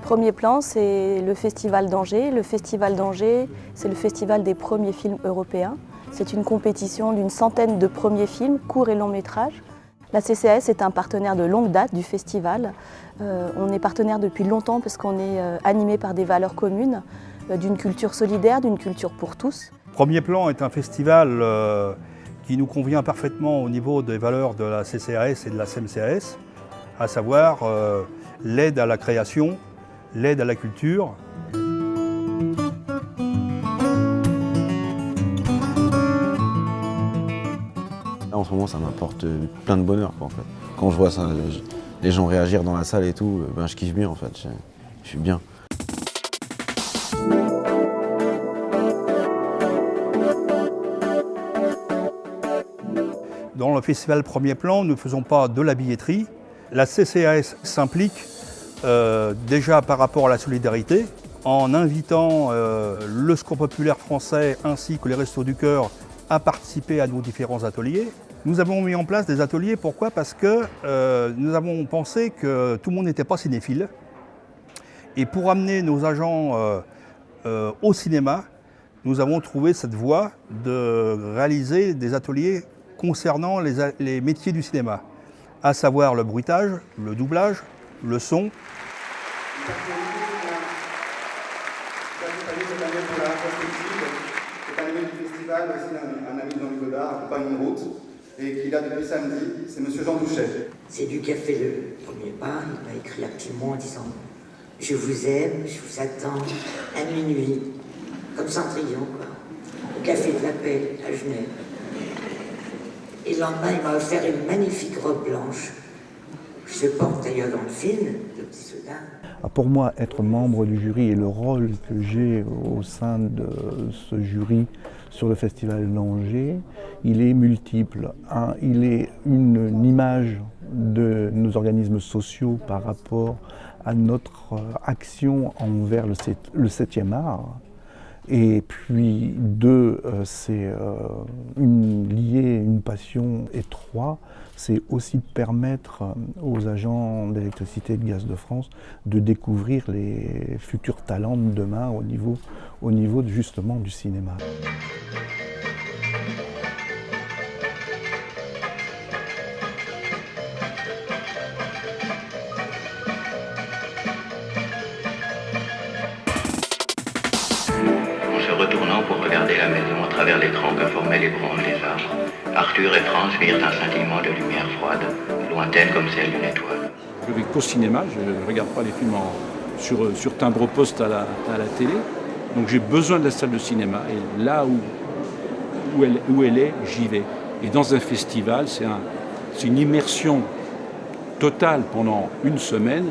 Premier plan, c'est le Festival d'Angers. Le Festival d'Angers, c'est le festival des premiers films européens. C'est une compétition d'une centaine de premiers films, courts et longs métrages. La CCAS est un partenaire de longue date du festival. On est partenaire depuis longtemps parce qu'on est animé par des valeurs communes, d'une culture solidaire, d'une culture pour tous. Premier plan est un festival qui nous convient parfaitement au niveau des valeurs de la CCAS et de la CMCAS, à savoir l'aide à la création, l'aide à la culture. En ce moment, ça m'apporte plein de bonheur, quoi, en fait. Quand je vois ça, les gens réagir dans la salle et tout, ben, je kiffe bien, en fait. Je suis bien. Dans le festival Premier Plan, nous ne faisons pas de la billetterie. La CCAS s'implique déjà par rapport à la solidarité, en invitant le Secours populaire français ainsi que les Restos du Cœur à participer à nos différents ateliers. Nous avons mis en place des ateliers, pourquoi? Parce que nous avons pensé que tout le monde n'était pas cinéphile. Et pour amener nos agents au cinéma, nous avons trouvé cette voie de réaliser des ateliers concernant les métiers du cinéma, à savoir le bruitage, le doublage, le son. Un ami de Jean-Luc Godard, un compagnon de route, et qui est là depuis samedi, c'est M. Jean Touchet. C'est lui qui a fait le premier pas. Il m'a écrit activement en disant « Je vous aime, je vous attends à minuit », comme Cendrillon, quoi, au Café de la Paix à Genève. Et le lendemain, il m'a offert une magnifique robe blanche. Je porte d'ailleurs dans le film, Le Petit Soldat. Pour moi, être membre du jury et le rôle que j'ai au sein de ce jury sur le Festival d'Angers, il est multiple. Il est une image de nos organismes sociaux par rapport à notre action envers le 7e art. Et puis deux, c'est lié une passion, et trois, c'est aussi permettre aux agents d'électricité et de gaz de France de découvrir les futurs talents de demain au niveau justement du cinéma. Retournant pour regarder la maison à travers l'écran que formaient les branches des arbres, Arthur et France virent un scintillement de lumière froide, lointaine comme celle d'une étoile. Je vais qu'au cinéma, je ne regarde pas les films sur timbre-poste à la télé, donc j'ai besoin de la salle de cinéma, et là où elle est, j'y vais. Et dans un festival, c'est une immersion totale pendant une semaine,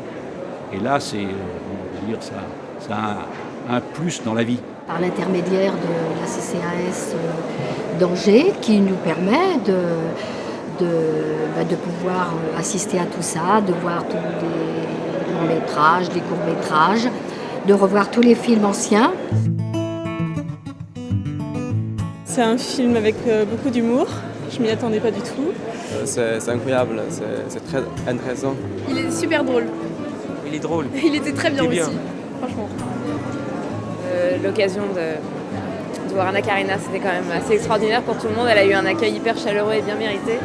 et là, ça a un plus dans la vie. Par l'intermédiaire de la CCAS d'Angers qui nous permet de pouvoir assister à tout ça, de voir tous les longs-métrages, les courts-métrages, de revoir tous les films anciens. C'est un film avec beaucoup d'humour, je m'y attendais pas du tout. C'est incroyable, c'est très intéressant. Il est super drôle. Il est drôle. Il était très bien aussi, franchement. L'occasion de voir Anna Karina, c'était quand même assez extraordinaire pour tout le monde. Elle a eu un accueil hyper chaleureux et bien mérité.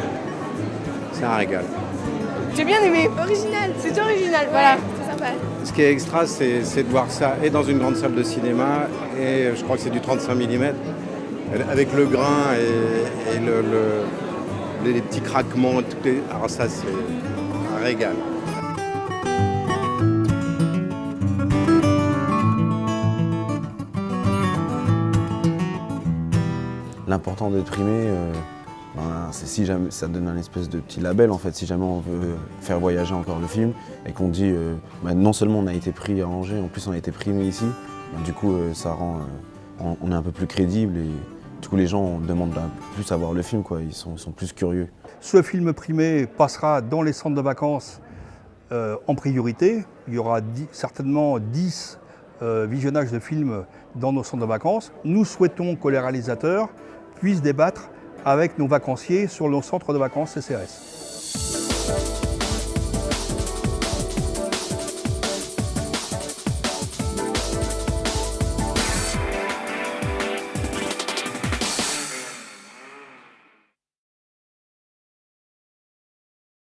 C'est un régal. J'ai bien aimé. Original, c'est original, voilà, c'est sympa. Ce qui est extra, c'est de voir ça et dans une grande salle de cinéma, et je crois que c'est du 35 mm, avec le grain et les petits craquements. Alors ça, c'est un régal. L'important d'être primé, c'est si jamais ça donne un espèce de petit label en fait, si jamais on veut faire voyager encore le film et qu'on dit non seulement on a été pris à Angers, en plus on a été primé ici, du coup ça rend, on est un peu plus crédible et du coup les gens demandent plus à voir le film, quoi. Ils sont plus curieux. Ce film primé passera dans les centres de vacances en priorité. Il y aura certainement 10 visionnages de films dans nos centres de vacances. Nous souhaitons que les réalisateurs puissent débattre avec nos vacanciers sur nos centres de vacances CCAS.